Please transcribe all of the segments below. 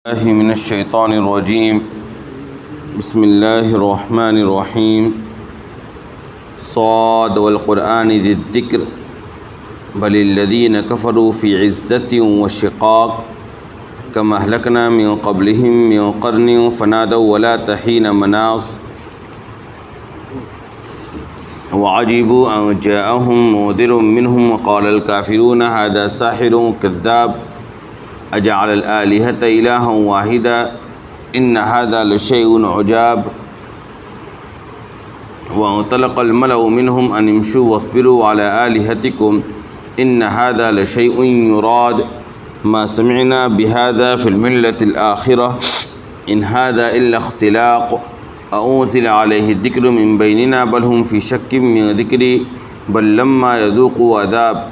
الله من الشيطان الرجيم. بسم الله الرحمن الرحيم. صاد والقرآن ذي الذكر بل الذين كفروا في عزة وشقاق كما أهلكنا من قبلهم من قرن فنادوا ولا حين مناص وعجبوا أن جاءهم منذر منهم وقال الكافرون هذا ساحر كذاب اجعل الآلهة إلها واحدا إن هذا لشيء عجاب وانطلق الملأ منهم أن امشوا واصبروا على آلهتكم إن هذا لشيء يراد ما سمعنا بهذا في الملة الآخرة إن هذا إلا اختلاق أنزل عليه الذكر من بيننا بل هم في شك من ذكري بل لما يذوقوا عذاب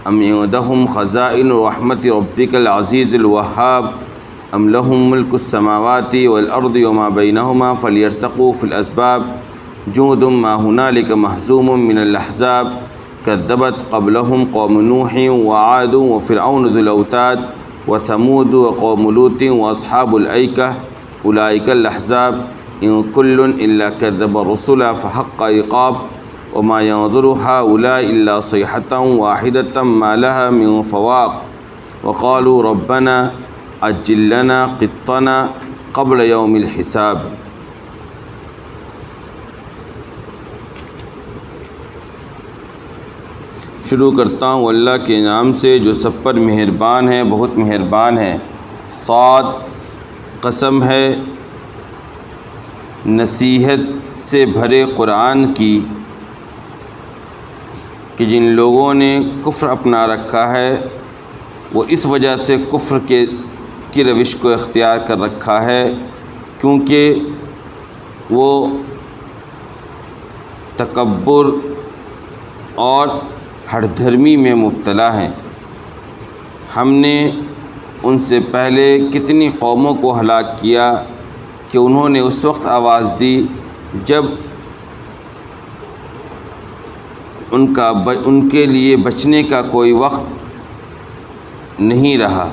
أم عندهم خزائن رحمة ربك العزيز الوهاب أم لهم ملك السماوات والأرض وما بينهما فليرتقوا في الأسباب جند ما هنالك مهزوم من الأحزاب كذبت قبلهم قوم نوح وعاد وفرعون ذو الأوتاد وثمود وقوم لوط وأصحاب الأيكة أولئك الأحزاب إن كل إلا كذب الرسل فحق عقاب وما ينظر هؤلاء إلا صيحة واحدة ما لها من فواق وقالوا ربنا عجل لنا قطنا قبل يوم الحساب. شروع کرتا ہوں اللہ کے نام سے جو سب پر مہربان ہے، بہت مہربان ہے۔ صاد قسم ہے نصیحت سے بھرے قرآن کی کہ جن لوگوں نے کفر اپنا رکھا ہے وہ اس وجہ سے کفر کی روش کو اختیار کر رکھا ہے کیونکہ وہ تکبر اور ہٹ دھرمی میں مبتلا ہیں۔ ہم نے ان سے پہلے کتنی قوموں کو ہلاک کیا کہ انہوں نے اس وقت آواز دی جب ان کے لیے بچنے کا کوئی وقت نہیں رہا۔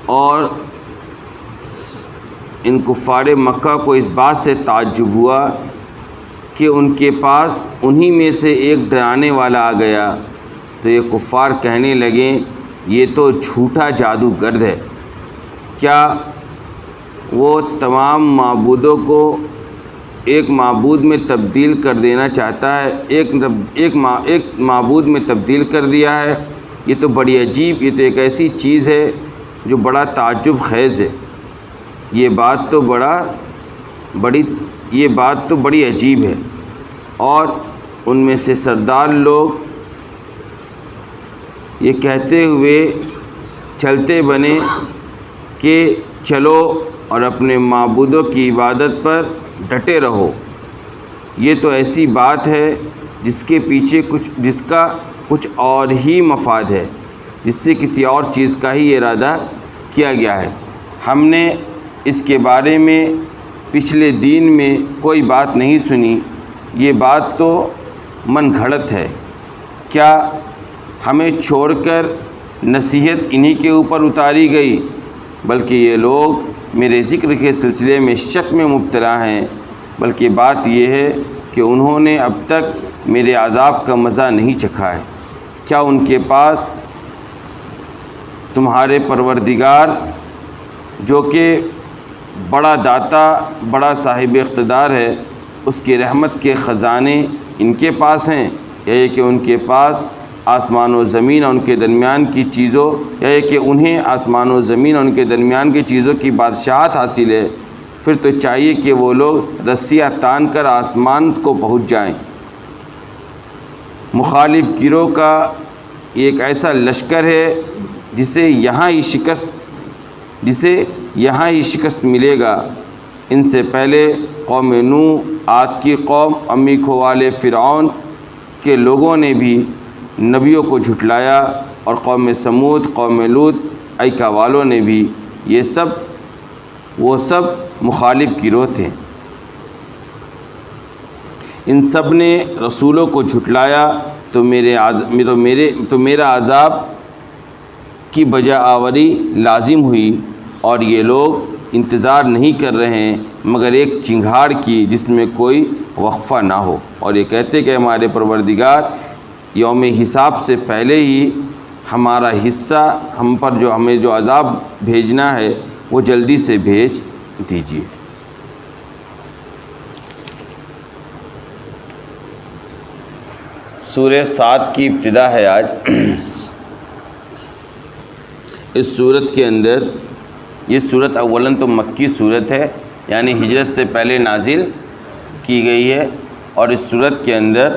اور ان کفار مکہ کو اس بات سے تعجب ہوا کہ ان کے پاس انہی میں سے ایک ڈرانے والا آ گیا تو یہ کفار کہنے لگے یہ تو جھوٹا جادوگرد ہے، کیا وہ تمام معبودوں کو ایک معبود میں تبدیل کر دینا چاہتا ہے؟ ایک معبود میں تبدیل کر دیا ہے۔ یہ تو بڑی عجیب، یہ تو ایک ایسی چیز ہے جو بڑا تعجب خیز ہے۔ یہ بات تو بڑی عجیب ہے۔ اور ان میں سے سردار لوگ یہ کہتے ہوئے چلتے بنے کہ چلو اور اپنے معبودوں کی عبادت پر ڈٹے رہو، یہ تو ایسی بات ہے جس کے پیچھے جس کا کچھ اور ہی مفاد ہے، جس سے کسی اور چیز کا ہی ارادہ کیا گیا ہے۔ ہم نے اس کے بارے میں پچھلے دین میں کوئی بات نہیں سنی، یہ بات تو من گھڑت ہے۔ کیا ہمیں چھوڑ کر نصیحت انہی کے اوپر اتاری گئی؟ بلکہ یہ لوگ میرے ذکر کے سلسلے میں شک میں مبتلا ہیں، بلکہ بات یہ ہے کہ انہوں نے اب تک میرے عذاب کا مزہ نہیں چکھا ہے۔ کیا ان کے پاس تمہارے پروردگار جو کہ بڑا داتا، بڑا صاحب اقتدار ہے، اس کی رحمت کے خزانے ان کے پاس ہیں، یا یہ کہ ان کے پاس آسمان و زمین اور ان کے درمیان کی چیزوں، یا یہ کہ انہیں آسمان و زمین اور ان کے درمیان کی چیزوں کی بادشاہت حاصل ہے؟ پھر تو چاہیے کہ وہ لوگ رسیاں تان کر آسمان کو پہنچ جائیں۔ مخالف گروہ کا ایک ایسا لشکر ہے جسے یہاں ہی شکست ملے گا۔ ان سے پہلے قوم نوح، عاد کی قوم، امی کھو والے فرعون کے لوگوں نے بھی نبیوں کو جھٹلایا، اور قوم سمود، قوم لوط، ایکا والوں نے بھی، وہ سب مخالف گروہ تھے۔ ان سب نے رسولوں کو جھٹلایا تو میرا عذاب کی بجا آوری لازم ہوئی، اور یہ لوگ انتظار نہیں کر رہے ہیں مگر ایک چنگھاڑ کی جس میں کوئی وقفہ نہ ہو، اور یہ کہتے کہ ہمارے پروردگار یوم حساب سے پہلے ہی ہمارا حصہ ہمیں جو عذاب بھیجنا ہے وہ جلدی سے بھیج دیجیے۔ سورہ صاد کی ابتدا ہے آج۔ اس صورت کے اندر، یہ صورت اولاً تو مکی صورت ہے، یعنی ہجرت سے پہلے نازل کی گئی ہے، اور اس صورت کے اندر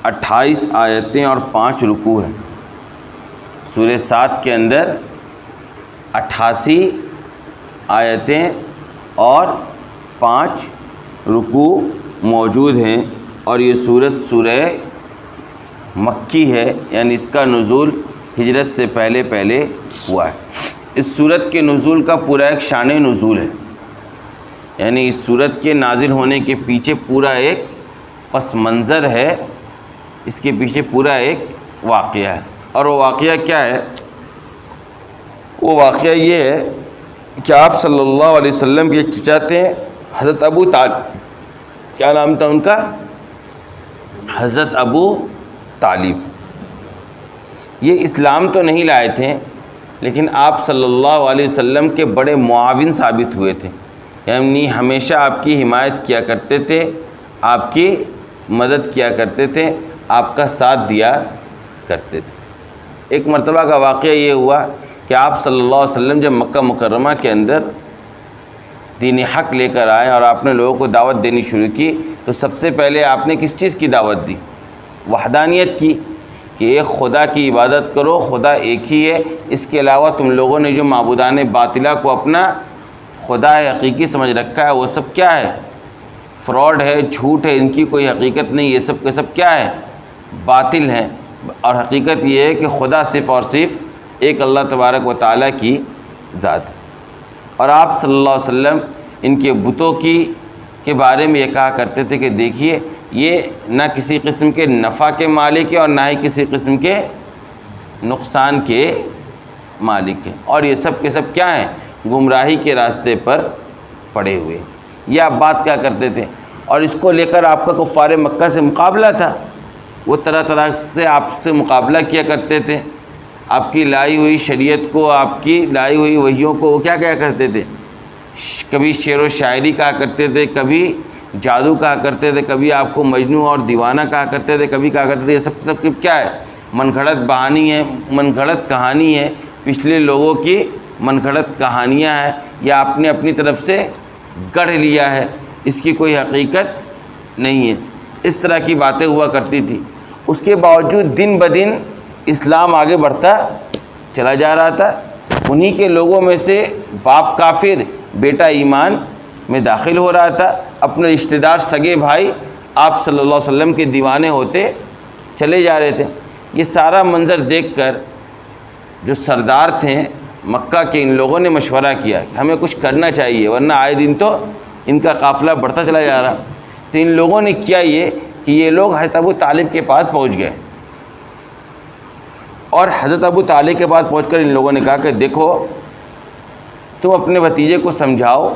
28 آیتیں اور 5 رکوع ہیں۔ سورہ صاد کے اندر 88 آیتیں اور 5 رکوع موجود ہیں، اور یہ سورہ مکی ہے، یعنی اس کا نزول ہجرت سے پہلے ہوا ہے۔ اس سورت کے نزول کا پورا ایک شان نزول ہے، یعنی اس سورت کے نازل ہونے کے پیچھے پورا ایک پس منظر ہے، اس کے پیچھے پورا ایک واقعہ ہے۔ اور وہ واقعہ کیا ہے؟ وہ واقعہ یہ ہے کہ آپ صلی اللہ علیہ وسلم کے چچا تھے حضرت ابو طالب، کیا نام تھا ان کا؟ حضرت ابو طالب۔ یہ اسلام تو نہیں لائے تھے، لیکن آپ صلی اللہ علیہ وسلم کے بڑے معاون ثابت ہوئے تھے، یعنی ہمیشہ آپ کی حمایت کیا کرتے تھے، آپ کی مدد کیا کرتے تھے، آپ کا ساتھ دیا کرتے تھے۔ ایک مرتبہ کا واقعہ یہ ہوا کہ آپ صلی اللہ علیہ وسلم جب مکہ مکرمہ کے اندر دین حق لے کر آئے اور آپ نے لوگوں کو دعوت دینی شروع کی، تو سب سے پہلے آپ نے کس چیز کی دعوت دی؟ وحدانیت کی، کہ ایک خدا کی عبادت کرو، خدا ایک ہی ہے، اس کے علاوہ تم لوگوں نے جو معبودان باطلہ کو اپنا خدا حقیقی سمجھ رکھا ہے وہ سب کیا ہے؟ فراڈ ہے، جھوٹ ہے، ان کی کوئی حقیقت نہیں، یہ سب کے سب کیا ہے؟ باطل ہیں، اور حقیقت یہ ہے کہ خدا صرف اور صرف ایک اللہ تبارک و تعالیٰ کی ذات ہے۔ اور آپ صلی اللہ علیہ وسلم ان کے بتوں کے بارے میں یہ کہا کرتے تھے کہ دیکھیے یہ نہ کسی قسم کے نفع کے مالک ہے اور نہ ہی کسی قسم کے نقصان کے مالک ہیں، اور یہ سب کے سب کیا ہیں؟ گمراہی کے راستے پر پڑے ہوئے۔ یہ آپ بات کیا کرتے تھے، اور اس کو لے کر آپ کا کفار مکہ سے مقابلہ تھا، وہ طرح طرح سے آپ سے مقابلہ کیا کرتے تھے، آپ کی لائی ہوئی شریعت کو، آپ کی لائی ہوئی وحیوں کو وہ کیا کرتے تھے؟ کبھی شعر و شاعری کہا کرتے تھے، کبھی جادو کہا کرتے تھے، کبھی آپ کو مجنون اور دیوانہ کہا کرتے تھے، کبھی کہا کرتے تھے۔ یہ سب کیا ہے؟ من گھڑت کہانی ہے، پچھلے لوگوں کی من گھڑت کہانیاں ہیں، یا آپ نے اپنی طرف سے گڑھ لیا ہے، اس کی کوئی حقیقت نہیں ہے۔ اس طرح کی باتیں ہوا کرتی تھی۔ اس کے باوجود دن بدن اسلام آگے بڑھتا چلا جا رہا تھا۔ انہی کے لوگوں میں سے باپ کافر بیٹا ایمان میں داخل ہو رہا تھا، اپنے رشتہ دار سگے بھائی آپ صلی اللہ علیہ وسلم کے دیوانے ہوتے چلے جا رہے تھے۔ یہ سارا منظر دیکھ کر جو سردار تھے مکہ کے، ان لوگوں نے مشورہ کیا کہ ہمیں کچھ کرنا چاہیے، ورنہ آئے دن تو ان کا قافلہ بڑھتا چلا جا رہا۔ تو ان لوگوں نے کیا یہ کہ یہ لوگ حضرت ابو طالب کے پاس پہنچ گئے، اور حضرت ابو طالب کے پاس پہنچ کر ان لوگوں نے کہا کہ دیکھو تم اپنے بھتیجے کو سمجھاؤ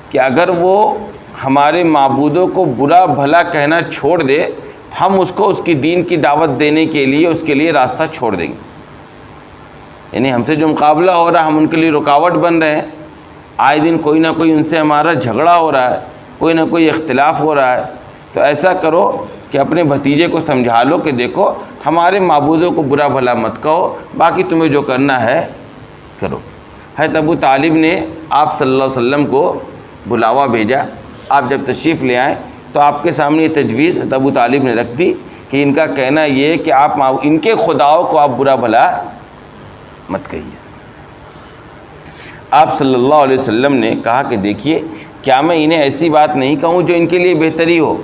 کہ اگر وہ ہمارے معبودوں کو برا بھلا کہنا چھوڑ دے، ہم اس کو اس کی دین کی دعوت دینے کے لیے اس کے لیے راستہ چھوڑ دیں گے۔ یعنی ہم سے جو مقابلہ ہو رہا ہے ہم ان کے لیے رکاوٹ بن رہے ہیں، آئے دن کوئی نہ کوئی ان سے ہمارا جھگڑا ہو رہا ہے، کوئی نہ کوئی اختلاف ہو رہا ہے، تو ایسا کرو کہ اپنے بھتیجے کو سمجھا لو کہ دیکھو ہمارے معبودوں کو برا بھلا مت کہو، باقی تمہیں جو کرنا ہے کرو۔ حضرت ابو طالب نے آپ صلی اللہ علیہ وسلم کو بلاوا بھیجا۔ آپ جب تشریف لے آئیں تو آپ کے سامنے یہ تجویز حضرت ابو طالب نے رکھ دی کہ ان کا کہنا یہ ہے کہ آپ ان کے خداؤں کو آپ برا بھلا مت کہیے۔ آپ صلی اللہ علیہ وسلم نے کہا کہ دیکھیے کیا میں انہیں ایسی بات نہیں کہوں جو ان کے لیے بہتری ہو؟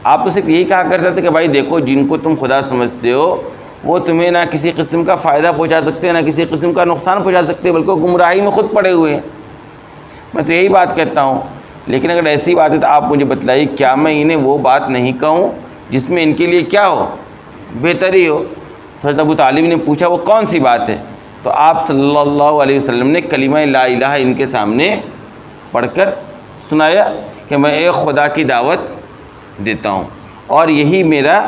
آپ تو صرف یہی کہا کرتے تھے کہ بھائی دیکھو جن کو تم خدا سمجھتے ہو وہ تمہیں نہ کسی قسم کا فائدہ پہنچا سکتے نہ کسی قسم کا نقصان پہنچا سکتے، بلکہ گمراہی میں خود پڑے ہوئے ہیں۔ میں تو یہی بات کہتا ہوں لیکن اگر ایسی بات ہے تو آپ مجھے بتلائیے کیا میں انہیں وہ بات نہیں کہوں جس میں ان کے لیے کیا ہو، بہتری ہو۔ حضرت ابو طالب نے پوچھا وہ کون سی بات ہے؟ تو آپ صلی اللہ علیہ وسلم نے کلمہ لا الہ ان کے سامنے پڑھ کر سنایا کہ میں ایک خدا کی دعوت دیتا ہوں، اور یہی میرا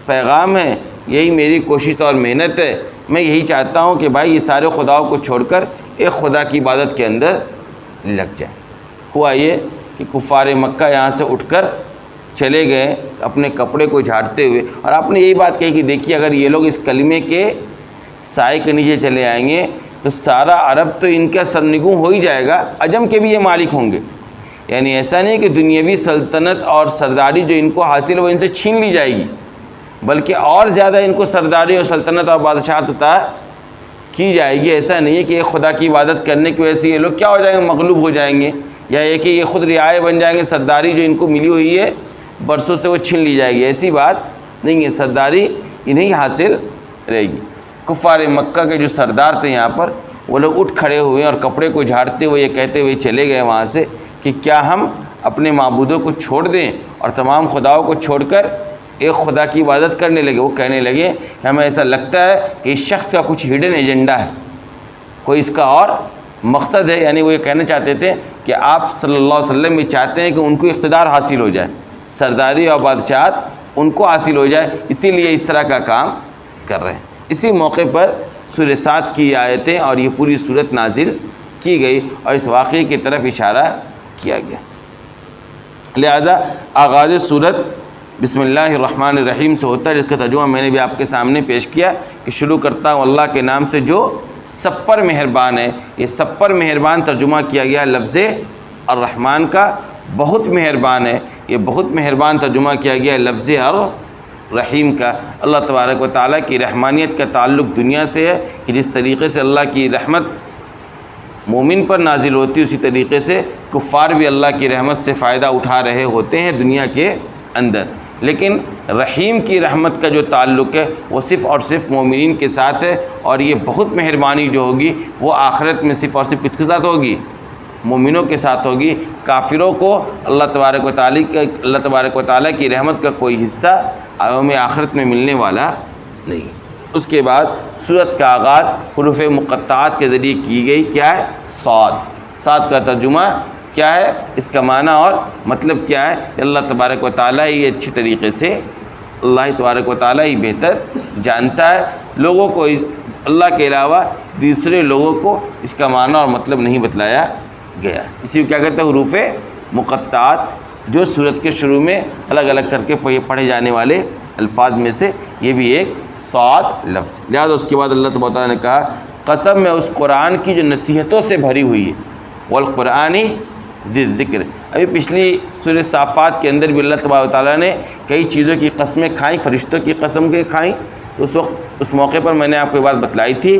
پیغام ہے، یہی میری کوشش اور محنت ہے۔ میں یہی چاہتا ہوں کہ بھائی یہ سارے خداؤں کو چھوڑ کر ایک خدا کی عبادت کے اندر لگ جائیں۔ ہوا یہ کہ کفار مکہ یہاں سے اٹھ کر چلے گئے اپنے کپڑے کو جھاڑتے ہوئے، اور آپ نے یہی بات کہی کہ دیکھیے اگر یہ لوگ اس کلمے کے سائے کے نیچے چلے آئیں گے تو سارا عرب تو ان کا سرنگوں ہو ہی جائے گا، عجم کے بھی یہ مالک ہوں گے۔ یعنی ایسا نہیں کہ دنیاوی سلطنت اور سرداری جو ان کو حاصل ہو ان سے چھین لی جائے گی، بلکہ اور زیادہ ان کو سرداری اور سلطنت اور بادشاہت عطا کی جائے گی۔ ایسا نہیں ہے کہ یہ خدا کی عبادت کرنے کی وجہ سے یہ لوگ کیا ہو جائیں گے، مغلوب ہو جائیں گے، یا یہ کہ یہ خود رعایا بن جائیں گے، سرداری جو ان کو ملی ہوئی ہے برسوں سے وہ چھین لی جائے گی۔ ایسی بات نہیں ہے، سرداری انہیں حاصل رہے گی۔ کفار مکہ کے جو سردار تھے یہاں پر، وہ لوگ اٹھ کھڑے ہوئے اور کپڑے کو جھاڑتے ہوئے یہ کہتے ہوئے چلے گئے وہاں سے کہ کیا ہم اپنے معبودوں کو چھوڑ دیں اور تمام خداؤں کو چھوڑ کر ایک خدا کی عبادت کرنے لگے۔ وہ کہنے لگے کہ ہمیں ایسا لگتا ہے کہ اس شخص کا کچھ ہڈن ایجنڈا ہے، کوئی اس کا اور مقصد ہے۔ یعنی وہ یہ کہنا چاہتے تھے کہ آپ صلی اللہ علیہ وسلم یہ چاہتے ہیں کہ ان کو اقتدار حاصل ہو جائے، سرداری اور بادشاہت ان کو حاصل ہو جائے، اسی لیے اس طرح کا کام کر رہے ہیں۔ اسی موقع پر سورہ صاد کی آیتیں اور یہ پوری صورت نازل کی گئی اور اس واقعے کی طرف اشارہ کیا گیا۔ لہذا آغاز صورت بسم اللہ الرحمن الرحیم سے ہوتا ہے، جس کا ترجمہ میں نے بھی آپ کے سامنے پیش کیا کہ شروع کرتا ہوں اللہ کے نام سے جو سب پر مہربان ہے۔ یہ سب پر مہربان ترجمہ کیا گیا لفظ الرحمن کا، بہت مہربان ہے، یہ بہت مہربان ترجمہ کیا گیا لفظ الرحیم کا۔ اللہ تبارک و تعالیٰ کی رحمانیت کا تعلق دنیا سے ہے کہ جس طریقے سے اللہ کی رحمت مومن پر نازل ہوتی، اسی طریقے سے کفار بھی اللہ کی رحمت سے فائدہ اٹھا رہے ہوتے ہیں دنیا کے اندر۔ لیکن رحیم کی رحمت کا جو تعلق ہے وہ صرف اور صرف مومنین کے ساتھ ہے، اور یہ بہت مہربانی جو ہوگی وہ آخرت میں صرف اور صرف کس کے ساتھ ہوگی، مومنوں کے ساتھ ہوگی۔ کافروں کو اللہ تبارک و تعالیٰ کی رحمت کا کوئی حصہ یوم آخرت میں ملنے والا نہیں۔ اس کے بعد سورت کا آغاز حروف مقطعات کے ذریعے کی گئی، کیا ہے؟ صاد۔ صاد کا ترجمہ کیا ہے، اس کا معنی اور مطلب کیا ہے، اللہ تبارک و تعالیٰ ہی اچھی طریقے سے، اللہ تبارک و تعالیٰ ہی بہتر جانتا ہے۔ لوگوں کو اللہ کے علاوہ دوسرے لوگوں کو اس کا معنی اور مطلب نہیں بتلایا گیا۔ اسی کو کیا کہتے ہیں، حروف مقطعات، جو سورت کے شروع میں الگ الگ کر کے پڑھے جانے والے الفاظ میں سے یہ بھی ایک صاد لفظ۔ لہٰذا اس کے بعد اللہ تبارک و تعالیٰ نے کہا قسم میں اس قرآن کی جو نصیحتوں سے بھری ہوئی ہے، والقرآن ذی الذکر۔ ابھی پچھلی سورہ صافات کے اندر بھی اللہ تبارک و تعالیٰ نے کئی چیزوں کی قسمیں کھائیں، فرشتوں کی قسم کے کھائیں، تو اس موقع پر میں نے آپ کو یہ بات بتلائی تھی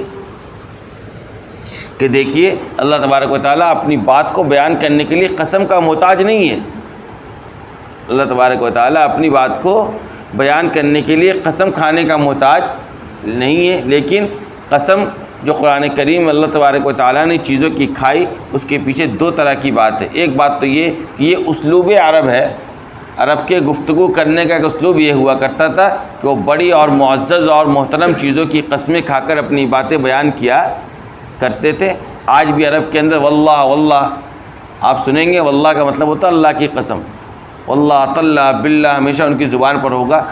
کہ دیکھیے اللہ تبارک و تعالیٰ اپنی بات کو بیان کرنے کے لیے قسم کا محتاج نہیں ہے۔ اللہ تبارک و تعالیٰ اپنی بات کو بیان کرنے کے لیے قسم کھانے کا محتاج نہیں ہے، لیکن قسم جو قرآن کریم اللہ تبارک و تعالیٰ نے چیزوں کی کھائی، اس کے پیچھے دو طرح کی بات ہے۔ ایک بات تو یہ کہ یہ اسلوب عرب ہے، عرب کے گفتگو کرنے کا ایک اسلوب یہ ہوا کرتا تھا کہ وہ بڑی اور معزز اور محترم چیزوں کی قسمیں کھا کر اپنی باتیں بیان کیا کرتے تھے۔ آج بھی عرب کے اندر واللہ واللہ آپ سنیں گے، واللہ کا مطلب ہوتا ہے اللہ کی قسم، واللہ طلّہ باللہ ہمیشہ ان کی زبان پر ہوگا۔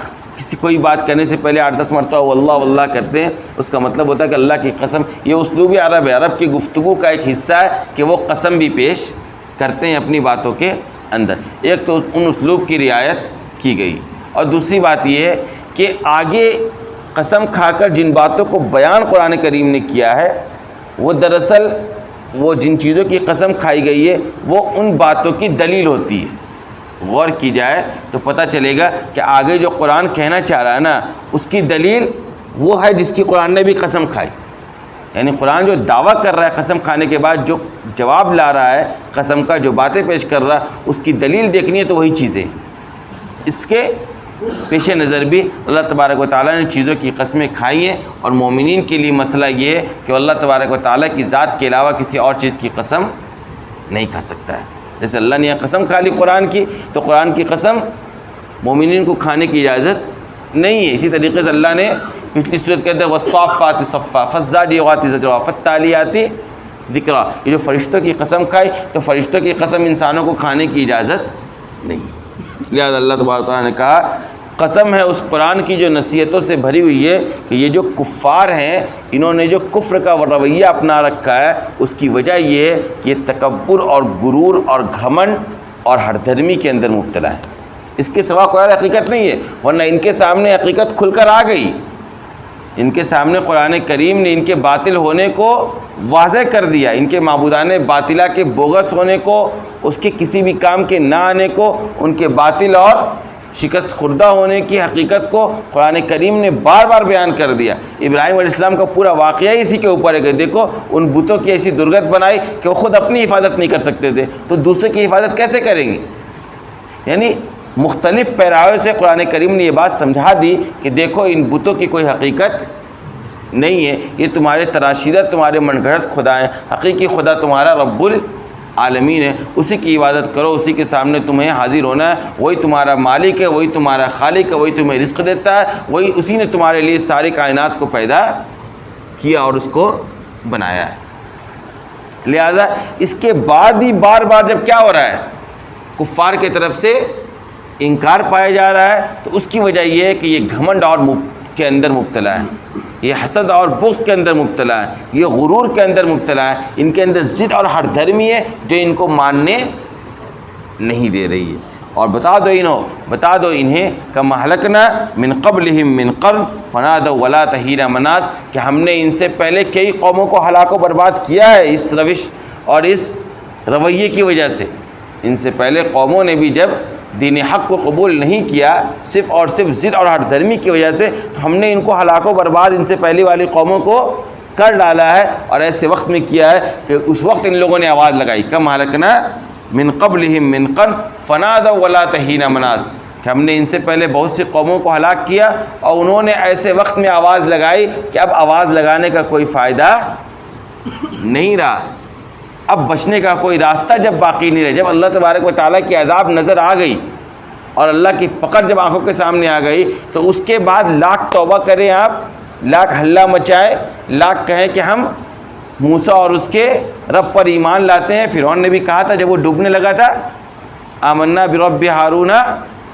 کوئی بات کرنے سے پہلے 8-10 مرتبہ واللہ واللہ کرتے ہیں، اس کا مطلب ہوتا ہے کہ اللہ کی قسم۔ یہ اسلوب عرب ہے، عرب کی گفتگو کا ایک حصہ ہے کہ وہ قسم بھی پیش کرتے ہیں اپنی باتوں کے اندر۔ ایک تو ان اسلوب کی رعایت کی گئی، اور دوسری بات یہ ہے کہ آگے قسم کھا کر جن باتوں کو بیان قرآن کریم نے کیا ہے، وہ دراصل وہ جن چیزوں کی قسم کھائی گئی ہے وہ ان باتوں کی دلیل ہوتی ہے۔ غور کی جائے تو پتہ چلے گا کہ آگے جو قرآن کہنا چاہ رہا ہے نا، اس کی دلیل وہ ہے جس کی قرآن نے بھی قسم کھائی۔ یعنی قرآن جو دعویٰ کر رہا ہے قسم کھانے کے بعد، جو جواب لا رہا ہے قسم کا، جو باتیں پیش کر رہا ہے، اس کی دلیل دیکھنی ہے تو وہی چیزیں۔ اس کے پیش نظر بھی اللہ تبارک و تعالیٰ نے چیزوں کی قسمیں کھائی ہیں، اور مومنین کے لیے مسئلہ یہ ہے کہ اللہ تبارک و تعالیٰ کی ذات کے علاوہ کسی اور چیز کی قسم نہیں کھا سکتا ہے۔ جیسے اللہ نے یہاں قسم کھا لی قرآن کی، تو قرآن کی قسم مومنین کو کھانے کی اجازت نہیں ہے۔ اسی طریقے سے اللہ نے پچھلی صورت کہتے ہیں والصافات صفا فالزاجرات زجرا فالتالیات ذکرا، یہ جو فرشتوں کی قسم کھائی تو فرشتوں کی قسم انسانوں کو کھانے کی اجازت نہیں، لہذا اللہ تبارک تعالیٰ نے کہا قسم ہے اس قرآن کی جو نصیحتوں سے بھری ہوئی ہے کہ یہ جو کفار ہیں انہوں نے جو کفر کا رویہ اپنا رکھا ہے اس کی وجہ یہ ہے کہ یہ تکبر اور غرور اور گھمنڈ اور ہر دھرمی کے اندر مبتلا ہے، اس کے سوا کوئی اور حقیقت نہیں ہے، ورنہ ان کے سامنے حقیقت کھل کر آ گئی، ان کے سامنے قرآن کریم نے ان کے باطل ہونے کو واضح کر دیا، ان کے معبودان باطلہ کے بوگس ہونے کو، اس کے کسی بھی کام کے نہ آنے کو، ان کے باطل اور شکست خوردہ ہونے کی حقیقت کو قرآن کریم نے بار بار بیان کر دیا۔ ابراہیم علیہ السلام کا پورا واقعہ اسی کے اوپر ہے کہ دیکھو ان بتوں کی ایسی درگت بنائی کہ وہ خود اپنی حفاظت نہیں کر سکتے تھے تو دوسرے کی حفاظت کیسے کریں گے؟ یعنی مختلف پیراوے سے قرآن کریم نے یہ بات سمجھا دی کہ دیکھو ان بتوں کی کوئی حقیقت نہیں ہے، یہ تمہارے تراشیدہ تمہارے من گھڑت خدا ہیں، حقیقی خدا تمہارا رب العالمین ہے، اسی کی عبادت کرو، اسی کے سامنے تمہیں حاضر ہونا ہے، وہی تمہارا مالک ہے، وہی تمہارا خالق ہے، وہی تمہیں رزق دیتا ہے، وہی اسی نے تمہارے لیے ساری کائنات کو پیدا کیا اور اس کو بنایا ہے۔ لہذا اس کے بعد بھی بار بار جب کیا ہو رہا ہے کفار کی طرف سے انکار پایا جا رہا ہے تو اس کی وجہ یہ ہے کہ یہ گھمنڈ اور کے اندر مبتلا ہے، یہ حسد اور بغض کے اندر مبتلا ہے، یہ غرور کے اندر مبتلا ہے، ان کے اندر ضد اور ہر دھرمی ہے جو ان کو ماننے نہیں دے رہی ہے۔ اور بتا دو انہیں کہ مہلکنا من قبلہم من قرن فنادوا ولا تحین مناص، کہ ہم نے ان سے پہلے کئی قوموں کو ہلاک و برباد کیا ہے اس روش اور اس رویے کی وجہ سے۔ ان سے پہلے قوموں نے بھی جب دین حق کو قبول نہیں کیا صرف اور صرف ضد اور ہر دھرمی کی وجہ سے، تو ہم نے ان کو ہلاک و برباد ان سے پہلے والی قوموں کو کر ڈالا ہے، اور ایسے وقت میں کیا ہے کہ اس وقت ان لوگوں نے آواز لگائی کم ہلکنا من قبلہم من قرن فنادوا ولا تحین مناص، کہ ہم نے ان سے پہلے بہت سی قوموں کو ہلاک کیا اور انہوں نے ایسے وقت میں آواز لگائی کہ اب آواز لگانے کا کوئی فائدہ نہیں رہا، اب بچنے کا کوئی راستہ جب باقی نہیں رہا۔ جب اللہ تبارک و تعالیٰ کی عذاب نظر آ گئی اور اللہ کی پکڑ جب آنکھوں کے سامنے آ گئی تو اس کے بعد لاکھ توبہ کریں آپ، لاکھ ہلہ مچائے، لاکھ کہیں کہ ہم موسیٰ اور اس کے رب پر ایمان لاتے ہیں۔ فرعون نے بھی کہا تھا جب وہ ڈوبنے لگا تھا آمنا برب ہارون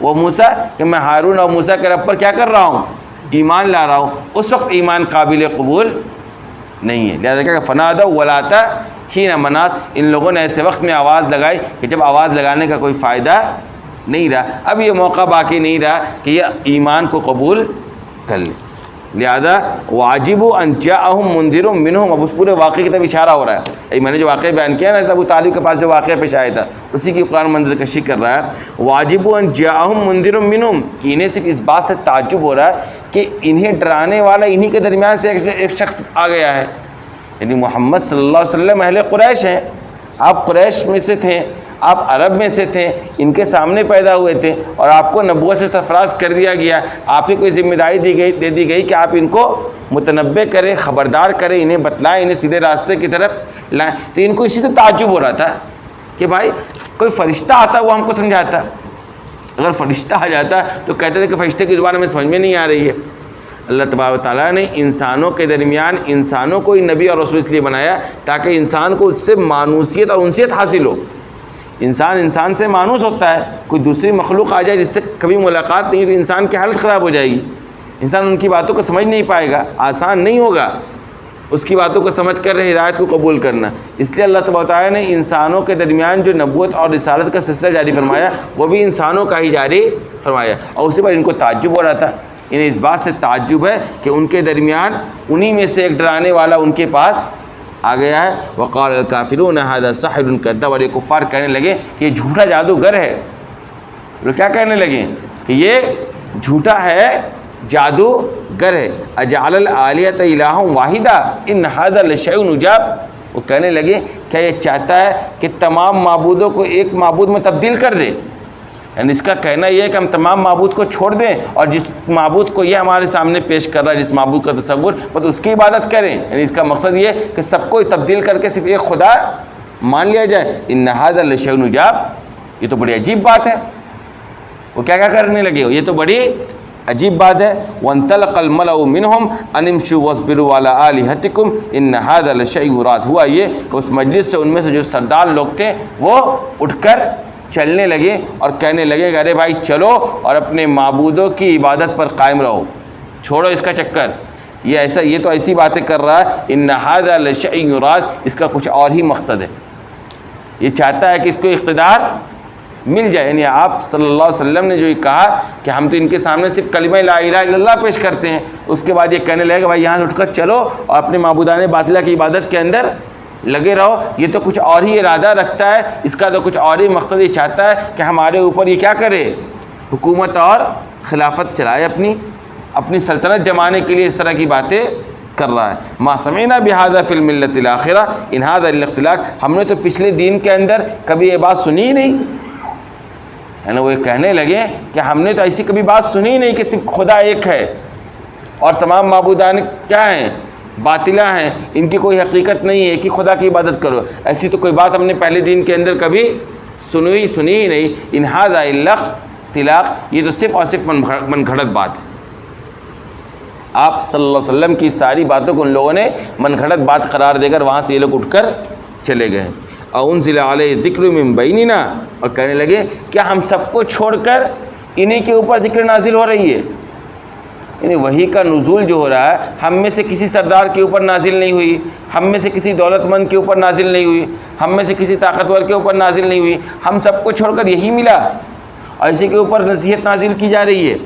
و موسیٰ، کہ میں ہارون اور موسیٰ کے رب پر کیا کر رہا ہوں؟ ایمان لا رہا ہوں۔ اس وقت ایمان قابل قبول نہیں ہے، لہذا کہ فنادوا ولا تحین مناص، ان لوگوں نے ایسے وقت میں آواز لگائی کہ جب آواز لگانے کا کوئی فائدہ نہیں رہا، اب یہ موقع باقی نہیں رہا کہ یہ ایمان کو قبول کر لیں۔ لہذا واجبوا ان جاءہم منذر منہم، اب اس پورے واقعے کی طرف اشارہ ہو رہا ہے۔ میں نے جو واقعہ بیان کیا نا ابو طالب کے پاس جو واقعہ پیش آیا تھا اسی کی قرآن منظر کشی کر رہا ہے۔ واجبوا ان جاءہم منذر منہم، کہ انہیں صرف اس بات سے تعجب ہو رہا ہے کہ انہیں ڈرانے والا انہی کے درمیان سے ایک شخص آ گیا ہے، یعنی محمد صلی اللہ علیہ وسلم اہل قریش ہیں، آپ قریش میں سے تھے، آپ عرب میں سے تھے، ان کے سامنے پیدا ہوئے تھے اور آپ کو نبوت سے سرفراز کر دیا گیا، آپ ہی کوئی ذمہ داری دے دی گئی کہ آپ ان کو متنبع کریں، خبردار کریں، انہیں بتلائیں، انہیں سیدھے راستے کی طرف لائیں۔ تو ان کو اسی سے تعجب ہو رہا تھا کہ بھائی کوئی فرشتہ آتا وہ ہم کو سمجھاتا، اگر فرشتہ آ جاتا تو کہتے تھے کہ فرشتے کی زبان ہمیں سمجھ میں نہیں آ رہی ہے۔ اللہ تبارک و تعالیٰ نے انسانوں کے درمیان انسانوں کو ہی نبی اور رسول اس لیے بنایا تاکہ انسان کو اس سے مانوسیت اور انسیت حاصل ہو۔ انسان سے مانوس ہوتا ہے، کوئی دوسری مخلوق آ جائے جس سے کبھی ملاقات نہیں تو انسان کی حالت خراب ہو جائے گی، انسان ان کی باتوں کو سمجھ نہیں پائے گا، آسان نہیں ہوگا اس کی باتوں کو سمجھ کر ہدایت کو قبول کرنا۔ اس لیے اللہ تبارک و تعالیٰ نے انسانوں کے درمیان جو نبوت اور رسالت کا سلسلہ جاری فرمایا وہ بھی انسانوں کا ہی جاری فرمایا، اور اسی پر ان کو تعجب ہو رہا تھا، انہیں اس بات سے تعجب ہے کہ ان کے درمیان انہی میں سے ایک ڈرانے والا ان کے پاس آ گیا ہے۔ وقال الکافرون ھذا ساحر کذاب، اور یہ کفار کہنے لگے کہ یہ جھوٹا جادوگر ہے۔ لوگ کیا کہنے لگے کہ یہ جھوٹا ہے، جادوگر ہے۔ اجعل الآلہۃ الہا واحدا ان ھذا لشیء عجاب، وہ کہنے لگے کیا یہ چاہتا ہے کہ تمام معبودوں کو ایک معبود میں تبدیل کر دے، یعنی اس کا کہنا یہ ہے کہ ہم تمام معبود کو چھوڑ دیں اور جس معبود کو یہ ہمارے سامنے پیش کر رہا ہے، جس معبود کا تصور بس اس کی عبادت کریں، یعنی اس کا مقصد یہ ہے کہ سب کو تبدیل کر کے صرف ایک خدا مان لیا جائے ان ھذا لشیء عجاب، یہ تو بڑی عجیب بات ہے. وہ کیا کیا کرنے لگے ہو، یہ تو بڑی عجیب بات ہے. وانطلق الملأ منهم ان امشوا واصبروا على آلهتكم ان هذا لشيء يراد. ہوا یہ کہ اس مجلس سے ان میں سے جو سردار لوگ تھے وہ اٹھ کر چلنے لگے اور کہنے لگے کہ ارے بھائی چلو اور اپنے معبودوں کی عبادت پر قائم رہو، چھوڑو اس کا چکر، یہ تو ایسی باتیں کر رہا ہے. ان هذا لشيء يراد، اس کا کچھ اور ہی مقصد ہے، یہ چاہتا ہے کہ اس کو اقتدار مل جائے. یعنی آپ صلی اللہ علیہ وسلم نے جو یہ کہا کہ ہم تو ان کے سامنے صرف کلمہ لا الہ الا اللہ پیش کرتے ہیں، اس کے بعد یہ کہنے لگے کہ بھائی یہاں سے اٹھ کر چلو اور اپنے معبودان باطلہ کی عبادت کے اندر لگے رہو، یہ تو کچھ اور ہی ارادہ رکھتا ہے، اس کا تو کچھ اور ہی مقصد یہ چاہتا ہے کہ ہمارے اوپر یہ کیا کرے، حکومت اور خلافت چلائے، اپنی سلطنت جمانے کے لیے اس طرح کی باتیں کر رہا ہے. ما سمعنا بهذا فی الملۃ الاخرہ ان ھذا الا اختلاق، ہم نے تو پچھلے دین کے اندر کبھی یہ بات سنی ہی نہیں. یعنی وہ کہنے لگے کہ ہم نے تو ایسی کبھی بات سنی ہی نہیں کہ صرف خدا ایک ہے اور تمام معبودان کیا ہیں، باطلہ ہیں، ان کی کوئی حقیقت نہیں ہے کہ خدا کی عبادت کرو. ایسی تو کوئی بات ہم نے پہلے دین کے اندر کبھی سنی ہی نہیں. ان ھذا الا اختلاق، یہ تو صرف اور صرف من گھڑت بات ہے. آپ صلی اللہ علیہ وسلم کی ساری باتوں کو ان لوگوں نے من گھڑت بات قرار دے کر وہاں سے یہ لوگ اٹھ کر چلے گئے. انزل علیہ ذکر من بیننا، اور کہنے لگے کیا ہم سب کو چھوڑ کر انہی کے اوپر ذکر نازل ہو رہی ہے. یعنی وحی کا نزول جو ہو رہا ہے ہم میں سے کسی سردار کے اوپر نازل نہیں ہوئی، ہم میں سے کسی دولت مند کے اوپر نازل نہیں ہوئی، ہم میں سے کسی طاقتور کے اوپر نازل نہیں ہوئی، ہم سب کو چھوڑ کر یہی ملا اور اسی کے اوپر نصیحت نازل کی جا رہی ہے.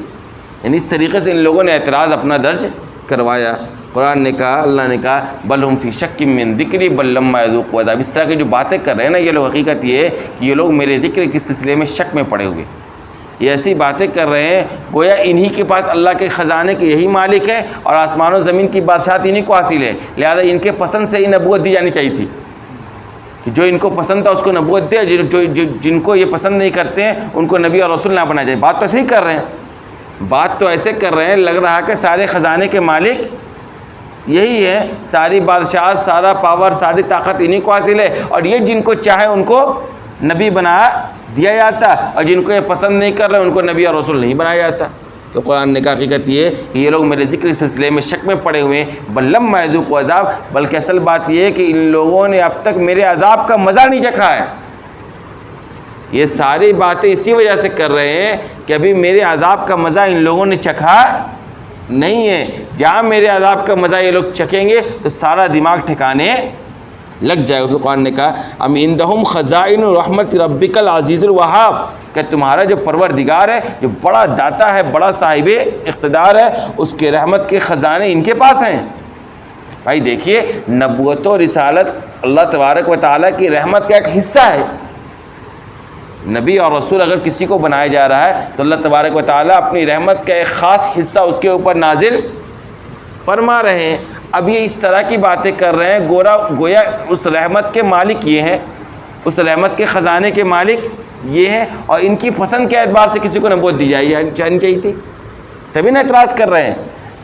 یعنی اس طریقے سے ان لوگوں نے اعتراض اپنا درج کروایا. قرآن نے کہا، اللہ نے کہا بل ہم فی شک من ذکری بل لما یذوقوا عذاب. اس طرح کی جو باتیں کر رہے ہیں نا یہ لوگ، حقیقت یہ ہے کہ یہ لوگ میرے ذکر کے سلسلے میں شک میں پڑے ہوئے. یہ ایسی باتیں کر رہے ہیں گویا انہی کے پاس اللہ کے خزانے کے یہی مالک ہے اور آسمان و زمین کی بادشاہت انہی کو حاصل ہے، لہذا ان کے پسند سے ہی نبوت دی جانی چاہیے تھی کہ جو ان کو پسند تھا اس کو نبوت دے، جن کو یہ پسند نہیں کرتے ہیں ان کو نبی اور رسول نہ بنایا جائے. بات تو ایسے ہی کر رہے ہیں، بات تو ایسے کر رہے ہیں، لگ رہا کہ سارے خزانے کے مالک یہی ہے، ساری بادشاہت، سارا پاور، ساری طاقت انہی کو حاصل ہے اور یہ جن کو چاہے ان کو نبی بنا دیا جاتا اور جن کو یہ پسند نہیں کر رہے ان کو نبی اور رسول نہیں بنایا جاتا. تو قرآن نے کہا حقیقت یہ ہے کہ یہ لوگ میرے ذکر کے سلسلے میں شک میں پڑے ہوئے ہیں. بل لما یذوقوا عذاب، بلکہ اصل بات یہ ہے کہ ان لوگوں نے اب تک میرے عذاب کا مزہ نہیں چکھا ہے. یہ ساری باتیں اسی وجہ سے کر رہے ہیں کہ ابھی میرے عذاب کا مزہ ان لوگوں نے چکھا نہیں ہے. جہاں میرے عذاب کا مزہ یہ لوگ چکھیں گے تو سارا دماغ ٹھکانے لگ جائے. اس قرآن نے کہا ام عندہم خزائن رحمت ربک العزیز الوہاب، کہ تمہارا جو پروردگار ہے، جو بڑا داتا ہے، بڑا صاحب اقتدار ہے، اس کے رحمت کے خزانے ان کے پاس ہیں. بھائی دیکھیے، نبوت و رسالت اللہ تبارک و تعالیٰ کی رحمت کا ایک حصہ ہے. نبی اور رسول اگر کسی کو بنایا جا رہا ہے تو اللہ تبارک و تعالیٰ اپنی رحمت کا ایک خاص حصہ اس کے اوپر نازل فرما رہے ہیں. اب یہ اس طرح کی باتیں کر رہے ہیں گویا اس رحمت کے مالک یہ ہیں، اس رحمت کے خزانے کے مالک یہ ہیں اور ان کی پسند کے اعتبار سے کسی کو نبوت دی جانی چاہیے تھی، تبھی نہ اعتراض کر رہے ہیں.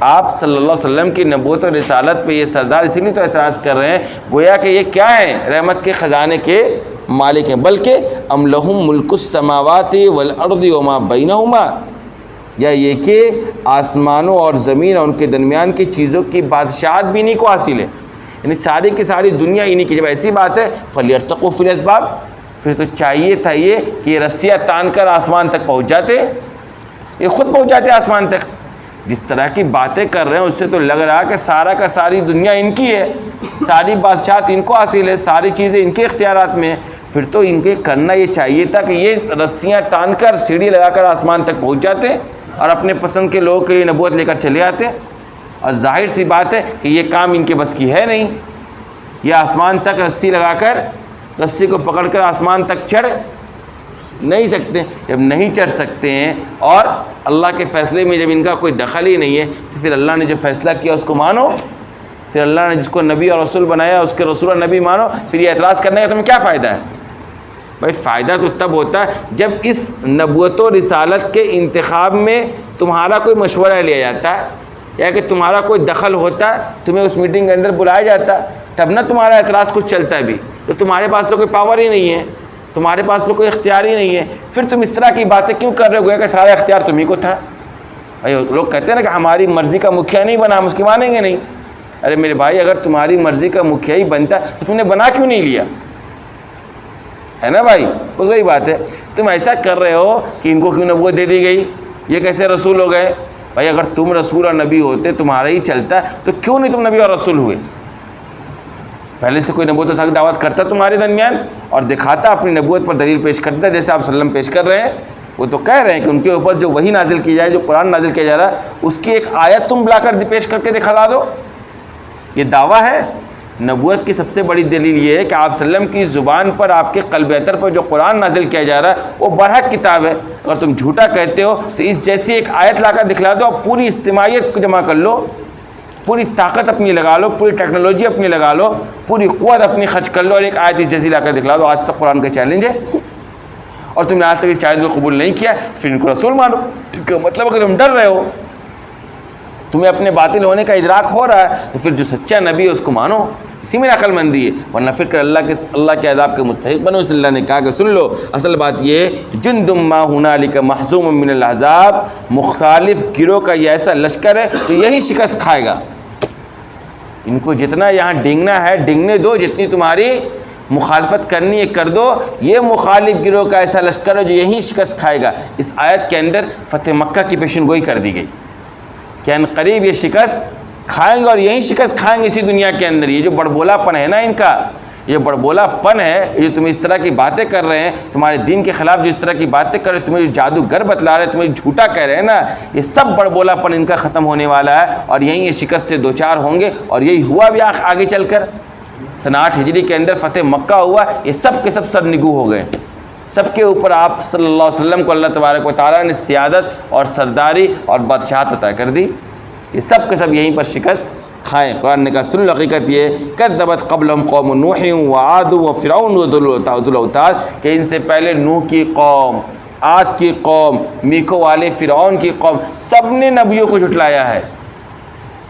آپ صلی اللہ علیہ وسلم کی نبوت و رسالت پہ یہ سردار اسی لیے تو اعتراض کر رہے ہیں گویا کہ یہ کیا ہے، رحمت کے خزانے کے مالک ہیں. بلکہ ام لہم ملک السماوات والارض وما بینہما، یا یہ کہ آسمانوں اور زمین اور ان کے درمیان کی چیزوں کی بادشاہت بھی انہی کو حاصل ہے. یعنی ساری کی ساری دنیا انہی کی. جب ایسی بات ہے فلیرتقوا فی الاسباب، پھر تو چاہیے تھا یہ کہ یہ رسیاں تان کر آسمان تک پہنچ جاتے، یہ خود پہنچ جاتے آسمان تک. جس طرح کی باتیں کر رہے ہیں اس سے تو لگ رہا کہ سارا کا ساری دنیا ان کی ہے، ساری بادشاہت ان کو حاصل ہے، ساری چیزیں ان کے اختیارات میں ہیں. پھر تو ان کے کرنا یہ چاہیے تھا کہ یہ رسیاں تان کر سیڑھی لگا کر آسمان تک پہنچ جاتے اور اپنے پسند کے لوگوں کے لیے نبوت لے کر چلے آتے. اور ظاہر سی بات ہے کہ یہ کام ان کے بس کی ہے نہیں. یہ آسمان تک رسی لگا کر، رسی کو پکڑ کر آسمان تک چڑھ نہیں سکتے. جب نہیں چڑھ سکتے ہیں اور اللہ کے فیصلے میں جب ان کا کوئی دخل ہی نہیں ہے تو پھر اللہ نے جو فیصلہ کیا اس کو مانو. پھر اللہ نے جس کو نبی اور رسول بنایا اس کے رسول اور نبی مانو. پھر یہ اعتراض کرنے کا تمہیں کیا فائدہ ہے؟ بھائی فائدہ تو تب ہوتا ہے جب اس نبوت و رسالت کے انتخاب میں تمہارا کوئی مشورہ لیا جاتا ہے یا کہ تمہارا کوئی دخل ہوتا ہے، تمہیں اس میٹنگ کے اندر بلایا جاتا ہے، تب نہ تمہارا اعتراض کچھ چلتا ہے بھی. تو تمہارے پاس تو کوئی پاور ہی نہیں ہے، تمہارے پاس تو کوئی اختیار ہی نہیں ہے، پھر تم اس طرح کی باتیں کیوں کر رہے ہو؟ گویا کہ سارا اختیار تمہیں کو تھا۔ لوگ کہتے ہیں نا کہ ہماری مرضی کا مکھیا نہیں بنا، ہم اس کی مانیں گے نہیں۔ ارے میرے بھائی، اگر تمہاری مرضی کا مکھیا ہی بنتا تو تم نے بنا کیوں نہیں لیا؟ ہے نا بھائی، بس وہی بات ہے۔ تم ایسا کر رہے ہو کہ ان کو کیوں نبوت دے دی گئی، یہ کیسے رسول ہو گئے؟ بھائی اگر تم رسول اور نبی ہوتے، تمہارا ہی چلتا، تو کیوں نہیں تم نبی اور رسول ہوئے؟ پہلے سے کوئی نبوت کی دعوت کرتا تمہارے درمیان اور دکھاتا، اپنی نبوت پر دلیل پیش کرتا، جیسے آپ وسلم پیش کر رہے ہیں۔ وہ تو کہہ رہے ہیں کہ ان کے اوپر جو وحی نازل کی جائے، جو قرآن نازل کیا جا رہا ہے، اس کی ایک آیت تم بلا کر پیش کر کے دکھا دو۔ یہ دعویٰ ہے۔ نبوت کی سب سے بڑی دلیل یہ ہے کہ آپ وسلم کی زبان پر، آپ کے قلب اطہر پر جو قرآن نازل کیا جا رہا ہے وہ برحق کتاب ہے۔ اگر تم جھوٹا کہتے ہو تو اس جیسی ایک آیت لا کر دکھلا دو، پوری اجتماعیت کو جمع کر لو، پوری طاقت اپنی لگا لو، پوری ٹیکنالوجی اپنی لگا لو، پوری قوت اپنی خرچ کر لو اور ایک آیت اس جیسی لا کر دکھلا دو۔ آج تک قرآن کا چیلنج ہے اور تم نے آج تک اس چیلنج کو قبول نہیں کیا، پھر ان کو رسول مانو۔ اس کا مطلب ہے کہ تم ڈر رہے ہو، تمہیں اپنے باطل ہونے کا ادراک ہو رہا ہے، تو پھر جو سچا نبی ہے اس کو مانو۔ اسی میں عقل مندی ہے، ورنہ پھر کر اللہ کے عذاب کے مستحق بنو۔ اس لیے اللہ نے کہا کہ سن لو، اصل بات یہ جندم ما ہنالک محزوم من الاحزاب، مختلف گروہ کا یہ ایسا لشکر ہے تو یہی شکست کھائے گا۔ ان کو جتنا یہاں ڈنگنا ہے ڈنگنے دو، جتنی تمہاری مخالفت کرنی ہے کر دو۔ یہ مخالف گروہ کا ایسا لشکر ہے جو یہی شکست کھائے گا۔ اس آیت کے اندر فتح مکہ کی پیشن گوئی کر دی گئی کہ ان قریب یہ شکست کھائیں گے اور یہی شکست کھائیں گے اسی دنیا کے اندر۔ یہ جو بڑبولا پن ہے نا ان کا، یہ بڑبولا پن ہے، یہ تم اس طرح کی باتیں کر رہے ہیں، تمہارے دین کے خلاف جو اس طرح کی باتیں کر رہے ہیں، تمہیں جو جادوگر بتلا رہے ہیں، تمہیں جھوٹا کہہ رہے ہیں نا، یہ سب بڑبولا پن ان کا ختم ہونے والا ہے اور یہیں یہ شکست سے دوچار ہوں گے۔ اور یہی ہوا بھی آگے چل کر سنہ 8 ہجری کے اندر فتح مکہ ہوا۔ یہ سب کے سب سرنگو ہو گئے، سب کے اوپر آپ صلی اللہ علیہ وسلم کو اللہ تبارک و تعالیٰ نے سیادت اور سرداری اور بادشاہت عطا کر دی۔ یہ سب کے سب یہیں پر شکست کھائیں۔ قرآن نے کہا سن لو، حقیقت یہ کذبت قبلہم قوم نوح وعاد وفرعون وذو الاوتاد، کہ ان سے پہلے نوح کی قوم، عاد کی قوم، میکو والے فرعون کی قوم، سب نے نبیوں کو جھٹلایا ہے،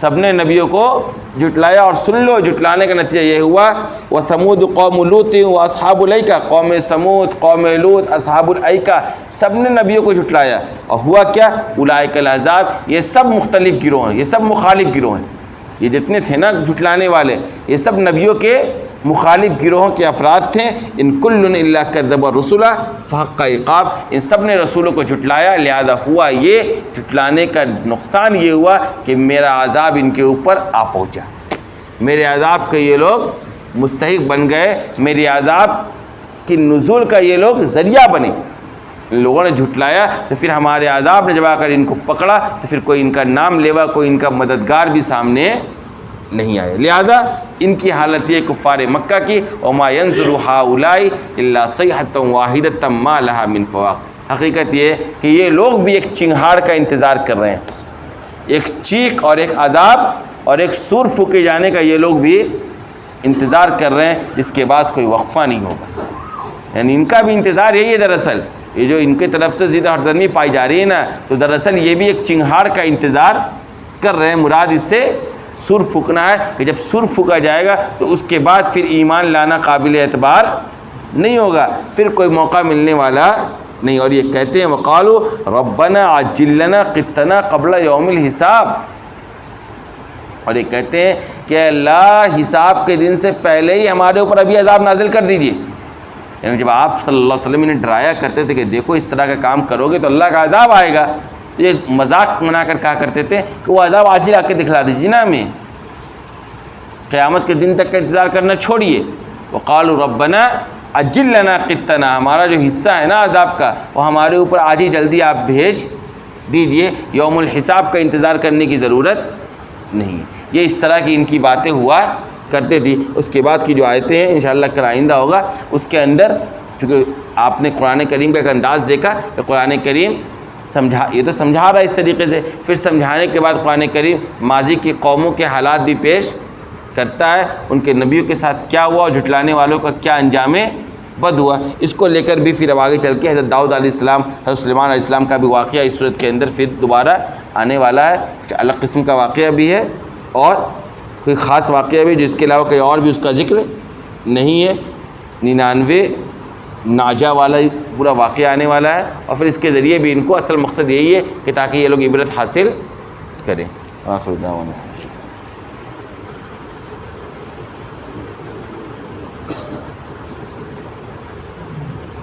سب نے نبیوں کو جھٹلایا۔ اور سن لو، جھٹلانے کا نتیجہ یہ ہوا وثمود قوم لوط واصحاب الایکہ، قوم سمود، قوم لوط، اصحاب الایکہ، سب نے نبیوں کو جھٹلایا۔ اور ہوا کیا؟ اولئک الاحزاب، یہ سب مختلف گروہ ہیں، یہ سب مخالف گروہ ہیں۔ یہ جتنے تھے نا جھٹلانے والے، یہ سب نبیوں کے مخالف گروہوں کے افراد تھے۔ ان کل الا کذب الرسل فحق عقاب، ان سب نے رسولوں کو جھٹلایا، لہذا ہوا یہ جھٹلانے کا نقصان یہ ہوا کہ میرا عذاب ان کے اوپر آ پہنچا، میرے عذاب کے یہ لوگ مستحق بن گئے، میرے عذاب کی نزول کا یہ لوگ ذریعہ بنے۔ ان لوگوں نے جھٹلایا تو پھر ہمارے عذاب نے جب آ کر ان کو پکڑا تو پھر کوئی ان کا نام لیوا، کوئی ان کا مددگار بھی سامنے نہیں آیا۔ لہذا ان کی حالت یہ کفار مکہ کی، وما ينظر هؤلاء الا صيحة واحدة ما لها من فواق، حقیقت یہ کہ یہ لوگ بھی ایک چنگھاڑ کا انتظار کر رہے ہیں، ایک چیخ اور ایک عذاب اور ایک سور پھونکے جانے کا یہ لوگ بھی انتظار کر رہے ہیں، جس کے بعد کوئی وقفہ نہیں ہوگا۔ یعنی ان کا بھی انتظار یہی ہے۔ دراصل یہ جو ان کی طرف سے زیادہ ہردرمی پائی جا رہی ہے نا، تو دراصل یہ بھی ایک چنگھاڑ کا انتظار کر رہے ہیں۔ مراد اس سے سر پھونکنا ہے کہ جب سر پھونکا جائے گا تو اس کے بعد پھر ایمان لانا قابل اعتبار نہیں ہوگا، پھر کوئی موقع ملنے والا نہیں۔ اور یہ کہتے ہیں وقالوا ربنا عجل لنا قطنا قبل یوم الحساب، اور یہ کہتے ہیں کہ اللہ حساب کے دن سے پہلے ہی ہمارے اوپر ابھی عذاب نازل کر دیجیے۔ یعنی جب آپ صلی اللہ علیہ وسلم نے ڈرایا کرتے تھے کہ دیکھو اس طرح کا کام کرو گے تو اللہ کا عذاب آئے گا، تو یہ مذاق بنا کر کہا کرتے تھے کہ وہ عذاب آج ہی لا کے دکھلا دیجیے نا ہمیں، قیامت کے دن تک کا انتظار کرنا چھوڑیے۔ وقالوا ربنا عجل لنا قطنا، ہمارا جو حصہ ہے نا عذاب کا وہ ہمارے اوپر آج ہی جلدی آپ بھیج دیجئے، یوم الحساب کا انتظار کرنے کی ضرورت نہیں۔ یہ اس طرح کی ان کی باتیں ہوا کرتے تھی۔ اس کے بعد کی جو آیتیں ہیں انشاءاللہ کل آئندہ ہوگا، اس کے اندر چونکہ آپ نے قرآن کریم کا ایک انداز دیکھا کہ قرآن کریم یہ تو سمجھا رہا ہے اس طریقے سے، پھر سمجھانے کے بعد قرآن کریم ماضی کی قوموں کے حالات بھی پیش کرتا ہے، ان کے نبیوں کے ساتھ کیا ہوا اور جھٹلانے والوں کا کیا انجام بد ہوا۔ اس کو لے کر بھی پھر اب آگے چل کے حضرت داؤد علیہ السلام، حضرت سلیمان علیہ السلام کا بھی واقعہ اس صورت کے اندر پھر دوبارہ آنے والا ہے۔ کچھ الگ قسم کا واقعہ بھی ہے اور کوئی خاص واقعہ بھی جس کے علاوہ کہیں اور بھی اس کا ذکر نہیں ہے۔ 99 ناجا والا پورا واقعہ آنے والا ہے، اور پھر اس کے ذریعے بھی ان کو اصل مقصد یہی ہے کہ تاکہ یہ لوگ عبرت حاصل کریں۔ آخر دعوانا